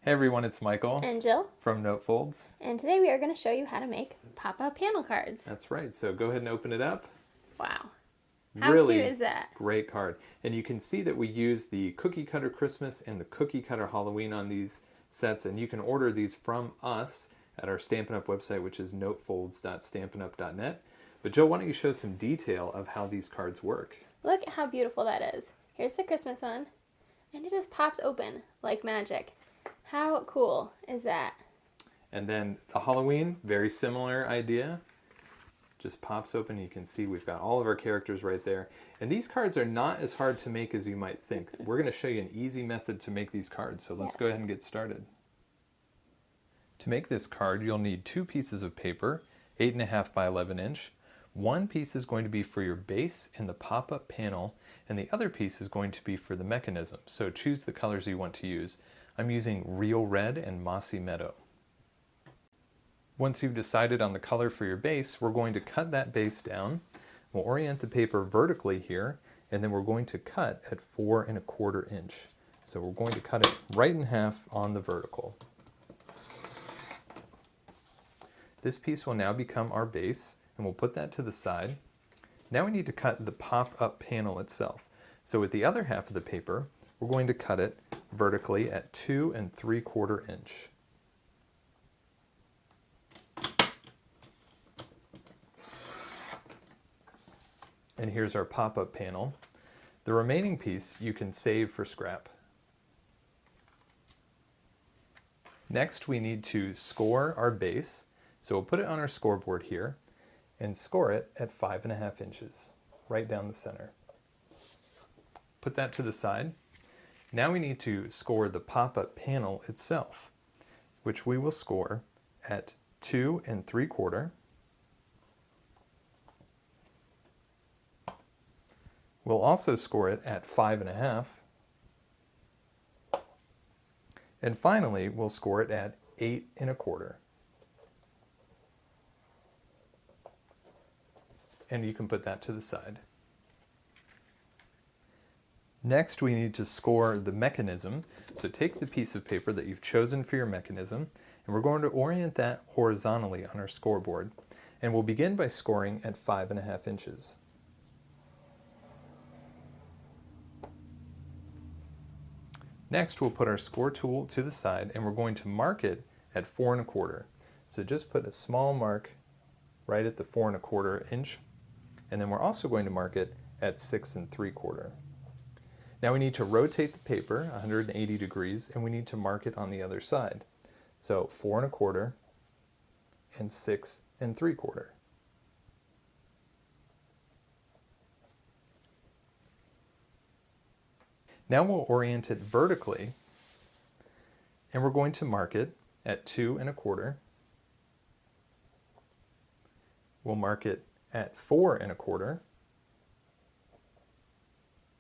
Hey everyone, it's Michael And Jill, from Notefolds. and today we are going to show you how to make pop-up panel cards. That's right, so go ahead and open it up. Wow. How cute Really is that? great card. And you can see that we use the Cookie Cutter Christmas and the Cookie Cutter Halloween on these sets, and you can order these from us at our Stampin' Up! Website, which is notefolds.stampinup.net. But Jill, why don't you show some detail of how these cards work? Look at how beautiful that is. Here's the Christmas one, and it just pops open like magic. How cool is that? And then the Halloween, very similar idea. Just pops open. You can see we've got all of our characters right there. And these cards are not as hard to make as you might think. We're going to show you an easy method to make these cards. So let's go ahead and get started. To make this card, you'll need 2 pieces of paper, 8.5 by 11 inch. One piece is going to be for your base and the pop-up panel, and the other piece is going to be for the mechanism. So choose the colors you want to use. I'm using Real Red and Mossy Meadow. Once you've decided on the color for your base, we're going to cut that base down. We'll orient the paper vertically here, and then we're going to cut at 4.25 inch. So we're going to cut it right in half on the vertical. This piece will now become our base, and we'll put that to the side. Now we need to cut the pop-up panel itself. So with the other half of the paper, we're going to cut it vertically at 2.75 inch. And here's our pop-up panel. The remaining piece you can save for scrap. Next we need to score our base. So we'll put it on our scoreboard here and score it at 5.5 inches, right down the center. Put that to the side. Now we need to score the pop-up panel itself, which we will score at 2.75. We'll also score it at 5.5. And finally, we'll score it at 8.25. And you can put that to the side. Next, we need to score the mechanism. So take the piece of paper that you've chosen for your mechanism, and we're going to orient that horizontally on our scoreboard. And we'll begin by scoring at 5.5 inches. Next, we'll put our score tool to the side, and we're going to mark it at 4.25. So just put a small mark right at the 4.25 inch, and then we're also going to mark it at 6.75. Now we need to rotate the paper 180 degrees, and we need to mark it on the other side. So 4.25 and 6.75. Now we'll orient it vertically, and we're going to mark it at 2.25. We'll mark it at 4.25,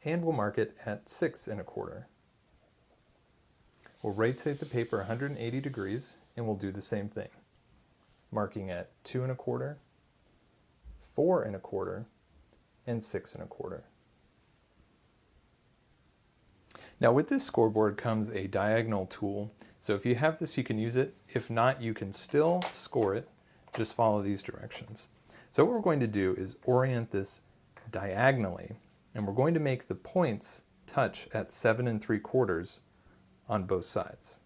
and we'll mark it at 6.25. We'll rotate the paper 180 degrees, and we'll do the same thing, marking at 2.25, 4.25, and 6.25. Now with this scoreboard comes a diagonal tool, so if you have this you can use it. If not, you can still score it. Just follow these directions. So what we're going to do is orient this diagonally, and we're going to make the points touch at 7.75 on both sides.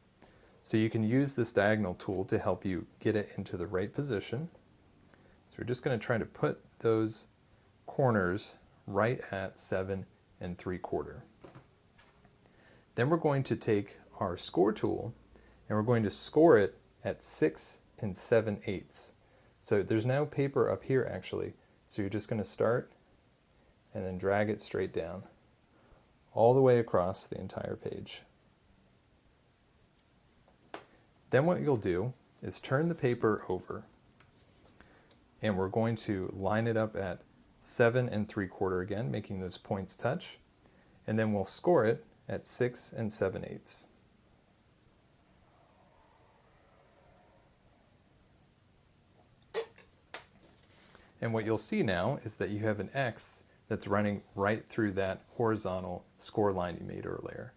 So you can use this diagonal tool to help you get it into the right position. So we're just going to try to put those corners right at 7.75. Then we're going to take our score tool and we're going to score it at 6 7/8. So there's no paper up here actually. So you're just going to start and then drag it straight down all the way across the entire page. Then what you'll do is turn the paper over, and we're going to line it up at 7.75 again, making those points touch, and then we'll score it at 6 7/8. And what you'll see now is that you have an X that's running right through that horizontal score line you made earlier.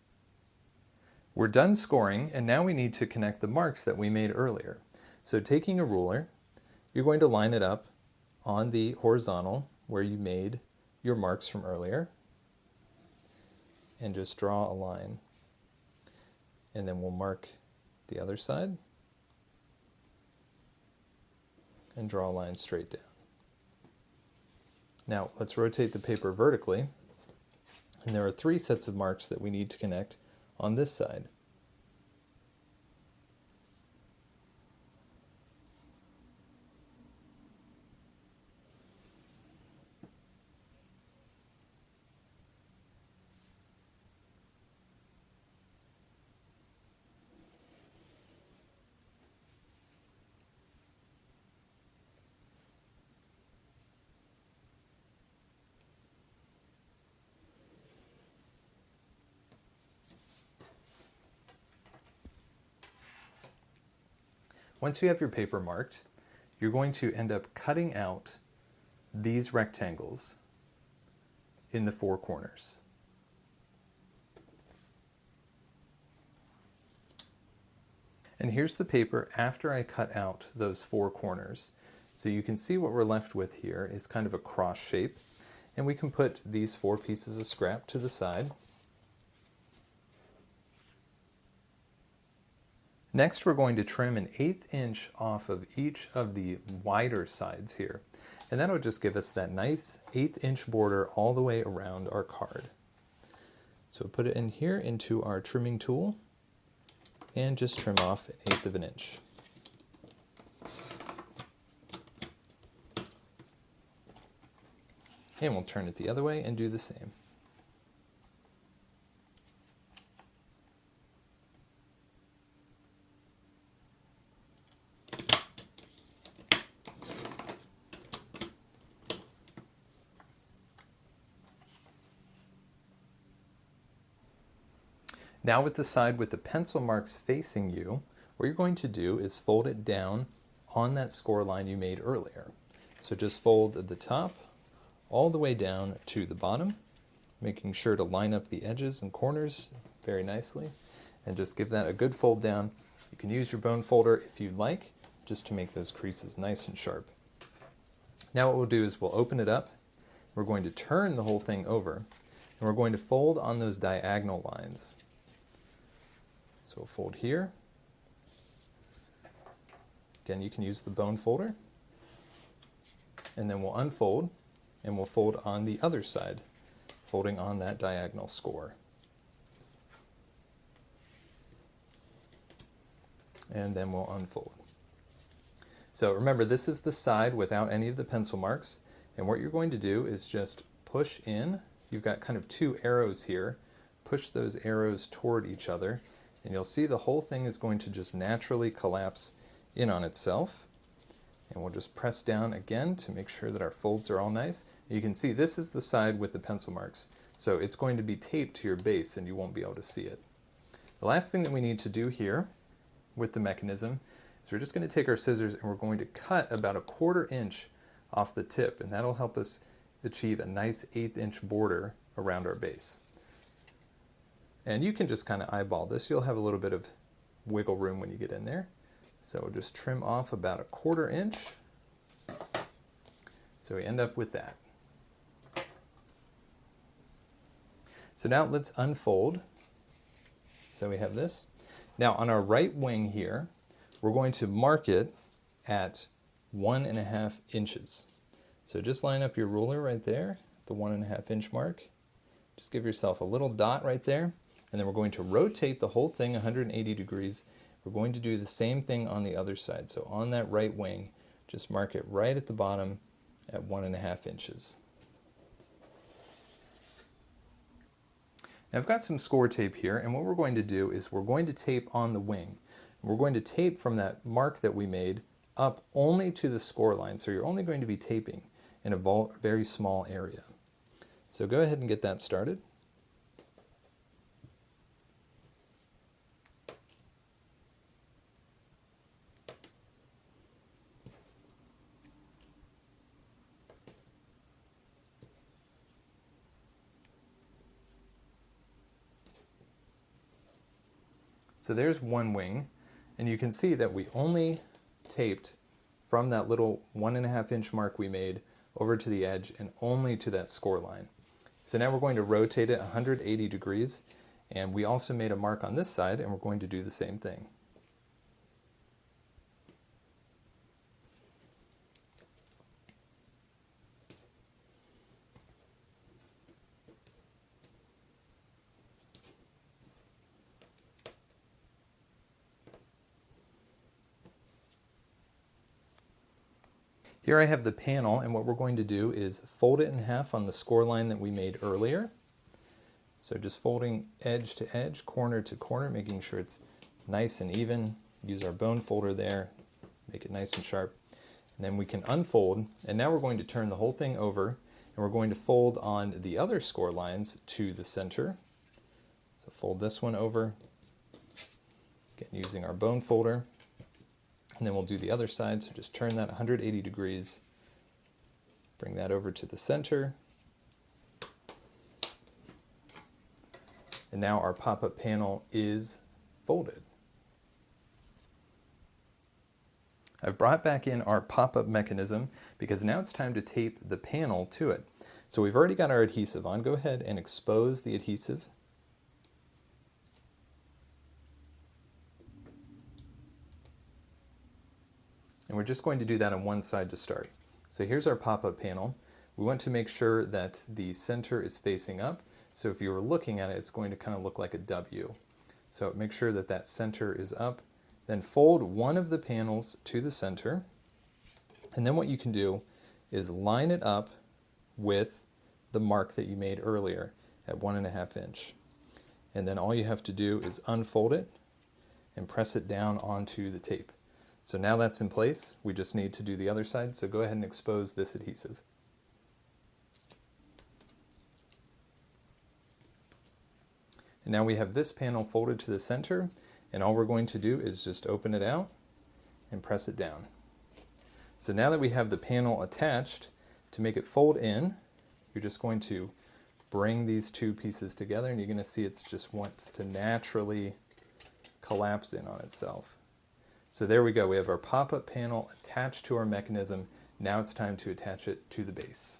We're done scoring, and now we need to connect the marks that we made earlier. So taking a ruler, you're going to line it up on the horizontal where you made your marks from earlier, and just draw a line. And then we'll mark the other side and draw a line straight down. Now let's rotate the paper vertically, and there are 3 sets of marks that we need to connect on this side. Once you have your paper marked, you're going to end up cutting out these rectangles in the 4 corners. And here's the paper after I cut out those 4 corners. So you can see what we're left with here is kind of a cross shape, and we can put these 4 pieces of scrap to the side. Next, we're going to trim an 1/8 inch off of each of the wider sides here. And that'll just give us that nice 1/8 inch border all the way around our card. So put it in here into our trimming tool and just trim off 1/8 of an inch. And we'll turn it the other way and do the same. Now with the side with the pencil marks facing you, what you're going to do is fold it down on that score line you made earlier. So just fold the top all the way down to the bottom, making sure to line up the edges and corners very nicely, and just give that a good fold down. You can use your bone folder if you'd like, just to make those creases nice and sharp. Now what we'll do is we'll open it up, we're going to turn the whole thing over, and we're going to fold on those diagonal lines. So we'll fold here. Again, you can use the bone folder. And then we'll unfold, and we'll fold on the other side, folding on that diagonal score. And then we'll unfold. So remember, this is the side without any of the pencil marks, and what you're going to do is just push in. You've got kind of 2 arrows here. Push those arrows toward each other, and you'll see the whole thing is going to just naturally collapse in on itself. And we'll just press down again to make sure that our folds are all nice. You can see this is the side with the pencil marks. So it's going to be taped to your base and you won't be able to see it. The last thing that we need to do here with the mechanism is we're just going to take our scissors and we're going to cut about 1/4 inch off the tip, and that'll help us achieve a nice 1/8 inch border around our base. And you can just kind of eyeball this. You'll have a little bit of wiggle room when you get in there. So we'll just trim off about 1/4 inch. So we end up with that. So now let's unfold. So we have this. Now on our right wing here, we're going to mark it at 1.5 inches. So just line up your ruler right there, the 1.5 inch mark. Just give yourself a little dot right there. And then we're going to rotate the whole thing 180 degrees. We're going to do the same thing on the other side. So on that right wing, just mark it right at the bottom at 1.5 inches. Now I've got some score tape here, and what we're going to do is we're going to tape on the wing. We're going to tape from that mark that we made up only to the score line. So you're only going to be taping in a very small area. So go ahead and get that started. So there's one wing, and you can see that we only taped from that little 1.5 inch mark we made over to the edge and only to that score line. So now we're going to rotate it 180 degrees, and we also made a mark on this side, and we're going to do the same thing. Here I have the panel, and what we're going to do is fold it in half on the score line that we made earlier. So just folding edge to edge, corner to corner, making sure it's nice and even. Use our bone folder there, make it nice and sharp. And then we can unfold, and now we're going to turn the whole thing over, and we're going to fold on the other score lines to the center. So fold this one over, again using our bone folder. And then we'll do the other side, so just turn that 180 degrees, bring that over to the center. And now our pop-up panel is folded. I've brought back in our pop-up mechanism because now it's time to tape the panel to it. So we've already got our adhesive on. Go ahead and expose the adhesive. And we're just going to do that on one side to start. So here's our pop-up panel. We want to make sure that the center is facing up. So if you were looking at it, it's going to kind of look like a W. So make sure that that center is up. Then fold one of the panels to the center. And then what you can do is line it up with the mark that you made earlier at 1.5 inch. And then all you have to do is unfold it and press it down onto the tape. So now that's in place, we just need to do the other side, so go ahead and expose this adhesive. And now we have this panel folded to the center, and all we're going to do is just open it out and press it down. So now that we have the panel attached, to make it fold in, you're just going to bring these two pieces together, and you're going to see it just wants to naturally collapse in on itself. So there we go, we have our pop-up panel attached to our mechanism. Now it's time to attach it to the base.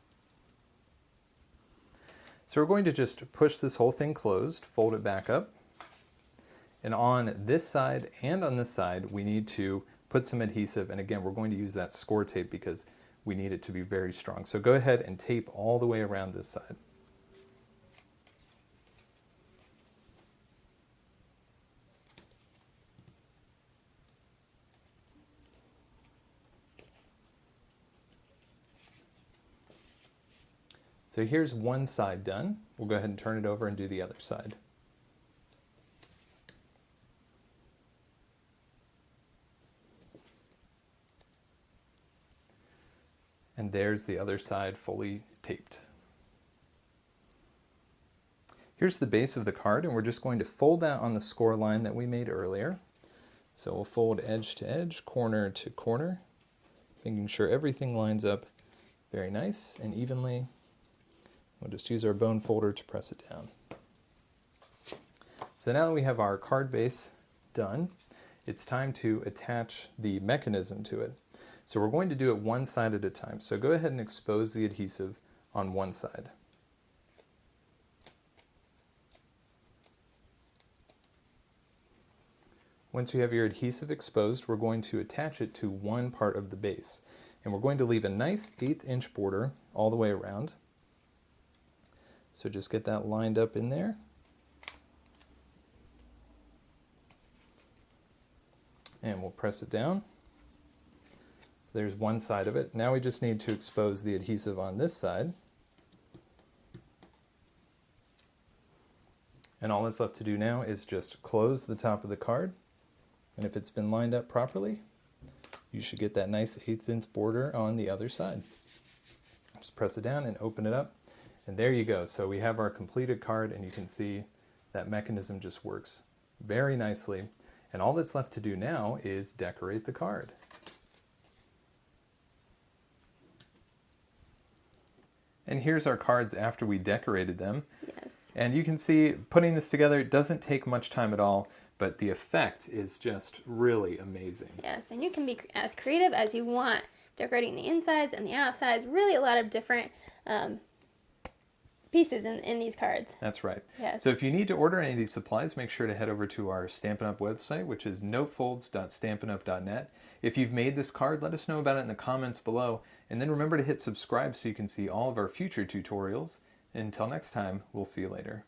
So we're going to just push this whole thing closed, fold it back up. And on this side and on this side, we need to put some adhesive. And again, we're going to use that score tape because we need it to be very strong. So go ahead and tape all the way around this side. So here's one side done. We'll go ahead and turn it over and do the other side. And there's the other side fully taped. Here's the base of the card, and we're just going to fold that on the score line that we made earlier. So we'll fold edge to edge, corner to corner, making sure everything lines up very nice and evenly. We'll just use our bone folder to press it down. So now that we have our card base done, it's time to attach the mechanism to it. So we're going to do it one side at a time. So go ahead and expose the adhesive on one side. Once you have your adhesive exposed, we're going to attach it to one part of the base. And we're going to leave a nice 1/8 inch border all the way around. So just get that lined up in there. And we'll press it down. So there's one side of it. Now we just need to expose the adhesive on this side. And all that's left to do now is just close the top of the card. And if it's been lined up properly, you should get that nice 1/8 inch border on the other side. Just press it down and open it up. And there you go. So we have our completed card, and you can see that mechanism just works very nicely. And all that's left to do now is decorate the card. And here's our cards after we decorated them. Yes. And you can see putting this together, it doesn't take much time at all, but the effect is just really amazing. Yes, and you can be as creative as you want, decorating the insides and the outsides. Really a lot of different pieces in these cards. That's right. Yes. So if you need to order any of these supplies, make sure to head over to our Stampin' Up! Website, which is notefolds.stampinup.net. If you've made this card, let us know about it in the comments below, and then remember to hit subscribe so you can see all of our future tutorials. Until next time, we'll see you later.